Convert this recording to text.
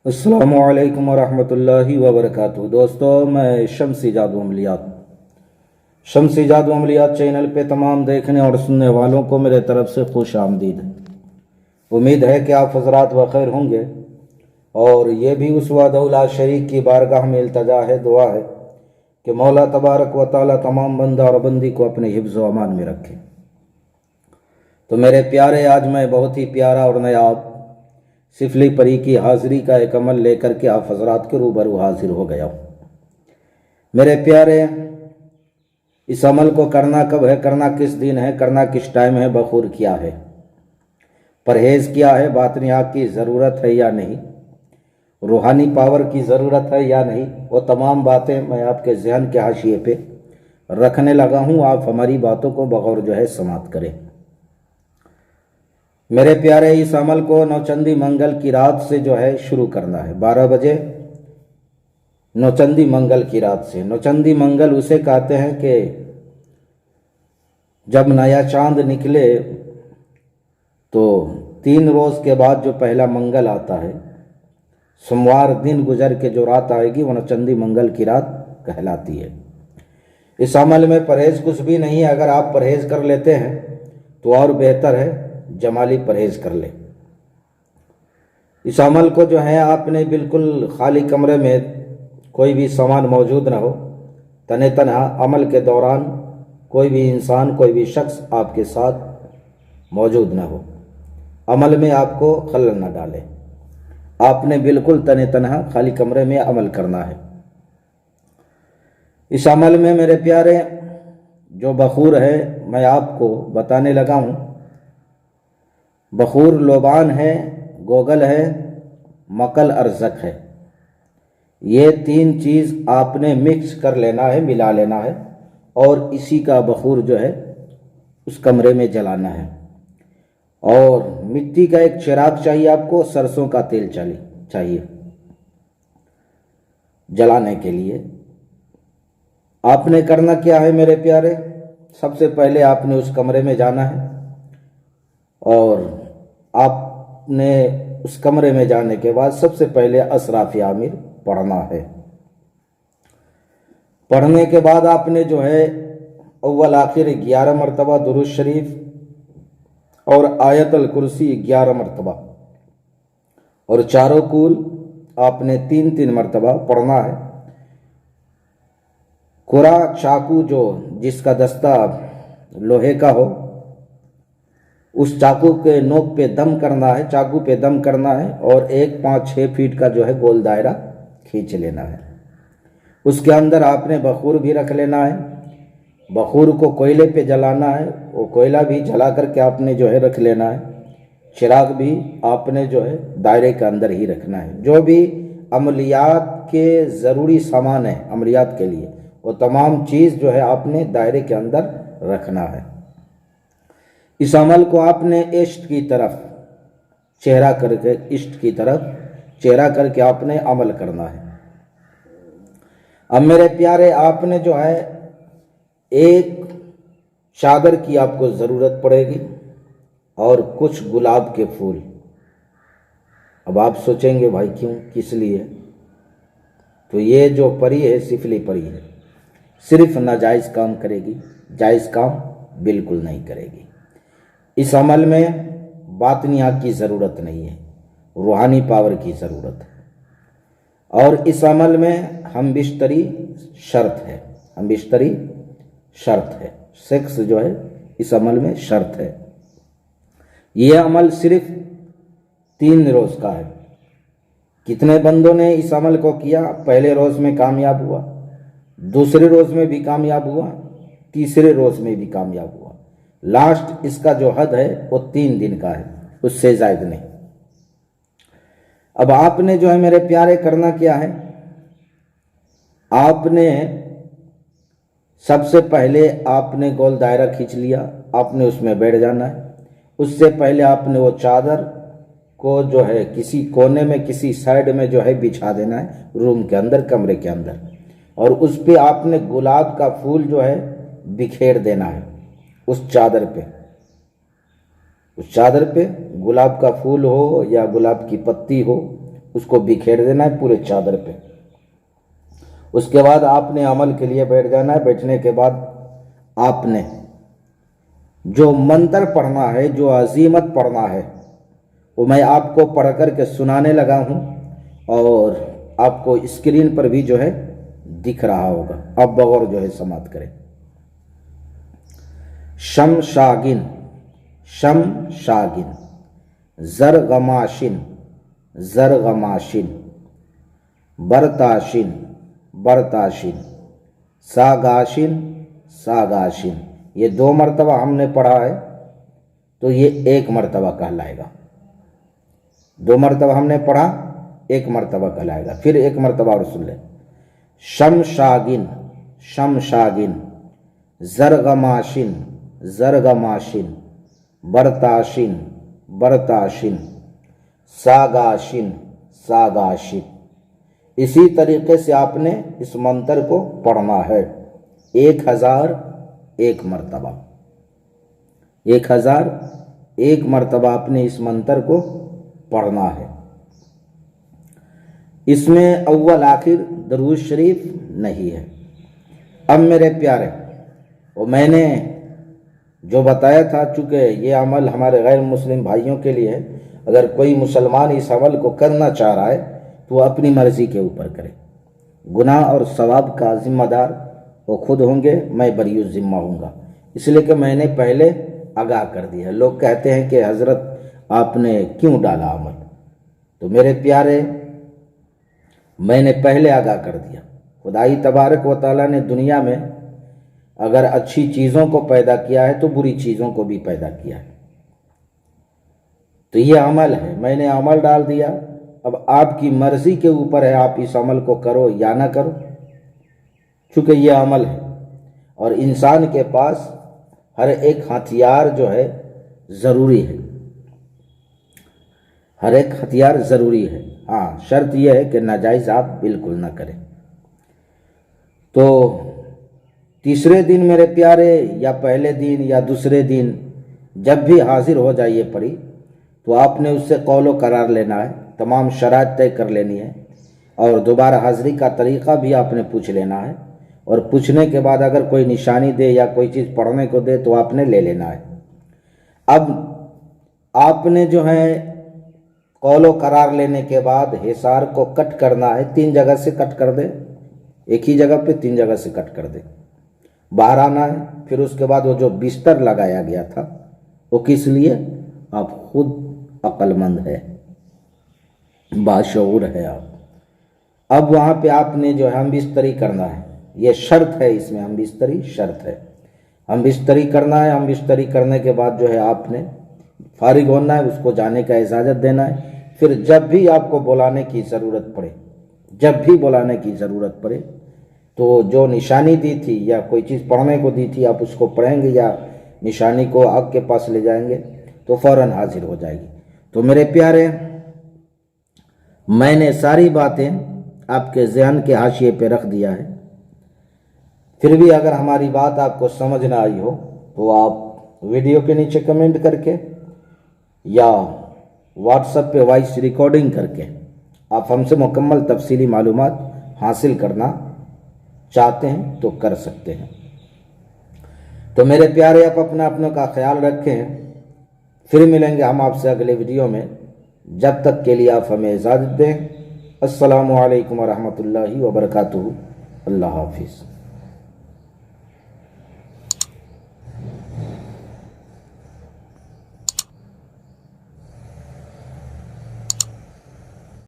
अस्सलामु अलैकुम वरहमतुल्लाहि वबरकातुहू। दोस्तों, मैं शम्सी जादू अमलियात चैनल पे तमाम देखने और सुनने वालों को मेरे तरफ से खुश आमदीद। उम्मीद है कि आप हजरात बखैर होंगे और ये भी उस वादउला शरीक की बारगाह में इल्तजा है, दुआ है कि मौला तबारक व तआला तमाम बंदा और बंदी को अपने हिफ्ज़ व अमान में रखे। तो मेरे प्यारे, आज मैं बहुत ही प्यारा और नायाब सिफली परी की हाज़िरी का एक अमल लेकर के आप हजरात के रूबरू हाजिर हो गया हूँ। मेरे प्यारे, इस अमल को करना कब है, करना किस दिन है, करना किस टाइम है, बखूर क्या है, परहेज़ क्या है, बातनियात की ज़रूरत है या नहीं, रूहानी पावर की ज़रूरत है या नहीं, वो तमाम बातें मैं आपके जहन के हाशिए पे रखने लगा हूँ। आप हमारी बातों को बगौर जो है समाप्त करें। मेरे प्यारे, इस अमल को नौचंदी मंगल की रात से जो है शुरू करना है, 12 बजे नौचंदी मंगल की रात से। नौचंदी मंगल उसे कहते हैं कि जब नया चांद निकले तो 3 रोज़ के बाद जो पहला मंगल आता है, सोमवार दिन गुजर के जो रात आएगी वो नौचंदी मंगल की रात कहलाती है। इस अमल में परहेज़ कुछ भी नहीं है। अगर आप परहेज़ कर लेते हैं तो और बेहतर है, जमाली परहेज़ कर ले। इस अमल को जो है आपने बिल्कुल खाली कमरे में, कोई भी सामान मौजूद ना हो, तने तनहा अमल के दौरान कोई भी इंसान, कोई भी शख्स आपके साथ मौजूद ना हो, अमल में आपको खलल ना डाले। आपने बिल्कुल तने तनहा खाली कमरे में अमल करना है। इस अमल में मेरे प्यारे जो बखूर है मैं आपको बताने लगा हूँ। बखूर लोबान है, गोगल है, मकल अरजक है। ये 3 चीज़ आपने मिक्स कर लेना है, मिला लेना है और इसी का बखूर जो है उस कमरे में जलाना है। और मिट्टी का एक चिराग चाहिए आपको, सरसों का तेल चाहिए जलाने के लिए। आपने करना क्या है मेरे प्यारे, सबसे पहले आपने उस कमरे में जाना है और आपने उस कमरे में जाने के बाद सबसे पहले असराफ़ आमिर पढ़ना है। पढ़ने के बाद आपने जो है अव्वल आखिर 11 मरतबा दुरूद शरीफ और आयतल कुर्सी 11 मरतबा और चारों कूल आपने 3-3 मरतबा पढ़ना है। कुरा चाकू जो जिसका दस्ता लोहे का हो, उस चाकू के नोक पे दम करना है, चाकू पे दम करना है और 1 5-6 फीट का जो है गोल दायरा खींच लेना है। उसके अंदर आपने बखूर भी रख लेना है। बखूर को कोयले पे जलाना है, वो कोयला भी जला करके आपने जो है रख लेना है। चिराग भी आपने जो है दायरे के अंदर ही रखना है। जो भी अमलियात के ज़रूरी सामान है अमलियात के लिए, वो तमाम चीज़ जो है आपने दायरे के अंदर रखना है। इस अमल को आपने ईस्ट की तरफ चेहरा करके, ईस्ट की तरफ चेहरा करके आपने अमल करना है। अब मेरे प्यारे, आपने जो है एक चादर की आपको ज़रूरत पड़ेगी और कुछ गुलाब के फूल। अब आप सोचेंगे भाई क्यों, किस लिए? तो ये जो परी है सिफली परी है, सिर्फ नाजायज़ काम करेगी, जायज़ काम बिल्कुल नहीं करेगी। इस अमल में बातनियात की ज़रूरत नहीं है, रूहानी पावर की ज़रूरत है। और इस अमल में हम बिस्तरी शर्त है, हम बिस्तरी शर्त है, सेक्स जो है इस अमल में शर्त है। ये अमल सिर्फ 3 रोज़ का है। कितने बंदों ने इस अमल को किया? पहले रोज़ में कामयाब हुआ, दूसरे रोज़ में भी कामयाब हुआ, तीसरे रोज़ में भी कामयाब हुआ। लास्ट इसका जो हद है वो 3 दिन का है, उससे ज़ायद नहीं। अब आपने जो है मेरे प्यारे करना क्या है, आपने सबसे पहले आपने गोल दायरा खींच लिया, आपने उसमें बैठ जाना है। उससे पहले आपने वो चादर को जो है किसी कोने में, किसी साइड में जो है बिछा देना है, रूम के अंदर, कमरे के अंदर, और उस पे आपने गुलाब का फूल जो है बिखेर देना है उस चादर पे। उस चादर पे गुलाब का फूल हो या गुलाब की पत्ती हो, उसको बिखेर देना है पूरे चादर पे। उसके बाद आपने अमल के लिए बैठ जाना है। बैठने के बाद आपने जो मंत्र पढ़ना है, जो अजीमत पढ़ना है, वो मैं आपको पढ़ कर के सुनाने लगा हूँ और आपको स्क्रीन पर भी जो है दिख रहा होगा। अब बगौर जो है समाप्त करें। शम शागिन, शम शागिन, जरगमाशिन, जरगमाशिन, बरताशिन, बरताशिन, सागाशिन, सागाशिन। ये 2 मरतबा हमने पढ़ा है तो ये 1 मरतबा कहलाएगा। 2 मरतबा हमने पढ़ा, 1 मरतबा कहलाएगा। फिर 1 मरतबा और सुन ले। शम शागिन, शम शागिन, जरगमाशिन, जरगमाशिन, बरताशिन, बरताशिन, सागाशिन, सागाशिन। इसी तरीके से आपने इस मंत्र को पढ़ना है 1001 मरतबा। 1001 मरतबा आपने इस मंत्र को पढ़ना है। इसमें अव्वल आखिर दरूद शरीफ नहीं है। अब मेरे प्यारे, वो मैंने जो बताया था, चूँकि ये अमल हमारे गैर मुस्लिम भाइयों के लिए है, अगर कोई मुसलमान इस अमल को करना चाह रहा है तो वह अपनी मर्ज़ी के ऊपर करे। गुनाह और सवाब का जिम्मेदार वो खुद होंगे, मैं बरी ज़िम्मा हूँगा। इसलिए कि मैंने पहले आगाह कर दिया। लोग कहते हैं कि हज़रत आपने क्यों डाला अमल? तो मेरे प्यारे, मैंने पहले आगाह कर दिया। खुदाई तबारक व तआला ने दुनिया में अगर अच्छी चीज़ों को पैदा किया है तो बुरी चीज़ों को भी पैदा किया है। तो ये अमल है, मैंने अमल डाल दिया। अब आपकी मर्ज़ी के ऊपर है, आप इस अमल को करो या ना करो, चूँकि ये अमल है। और इंसान के पास हर एक हथियार जो है ज़रूरी है, हर एक हथियार ज़रूरी है। हाँ, शर्त यह है कि नाजायज़ आप बिल्कुल ना करें। तो तीसरे दिन मेरे प्यारे, या पहले दिन या दूसरे दिन, जब भी हाजिर हो जाइए पड़ी, तो आपने उससे कौलो करार लेना है, तमाम शराइत तय कर लेनी है और दोबारा हाज़िरी का तरीक़ा भी आपने पूछ लेना है। और पूछने के बाद अगर कोई निशानी दे या कोई चीज़ पढ़ने को दे तो आपने ले लेना है। अब आपने जो है कौलो करार लेने के बाद हिसार को कट करना है। 3 जगह से कट कर दे, एक ही जगह पे 3 जगह से कट कर दे। बाहर आना है। फिर उसके बाद वो जो बिस्तर लगाया गया था वो किस लिए? आप खुद अक्लमंद है, बाशऊर है आप। अब वहाँ पे आपने जो है हम बिस्तरी करना है। ये शर्त है, इसमें हम बिस्तरी शर्त है। हम बिस्तरी करना है। हम बिस्तरी करने के बाद जो है आपने फारिग होना है, उसको जाने का इजाज़त देना है। फिर जब भी आपको बुलाने की ज़रूरत पड़े, जब भी बुलाने की ज़रूरत पड़े, तो जो निशानी दी थी या कोई चीज़ पढ़ने को दी थी, आप उसको पढ़ेंगे या निशानी को आग के पास ले जाएंगे तो फ़ौरन हाजिर हो जाएगी। तो मेरे प्यारे, मैंने सारी बातें आपके ज़हन के हाशिए पे रख दिया है। फिर भी अगर हमारी बात आपको समझ ना आई हो तो आप वीडियो के नीचे कमेंट करके या व्हाट्सएप पे वॉइस रिकॉर्डिंग करके आप हमसे मुकम्मल तफसीली मालूमात हासिल करना चाहते हैं तो कर सकते हैं। तो मेरे प्यारे, आप अपनों का ख्याल रखें। फिर मिलेंगे हम आपसे अगले वीडियो में। जब तक के लिए आप हमें इजाज़त दें। अस्सलामु अलैकुम व रहमतुल्लाहि व बरकातुहू। अल्लाह हाफिज़।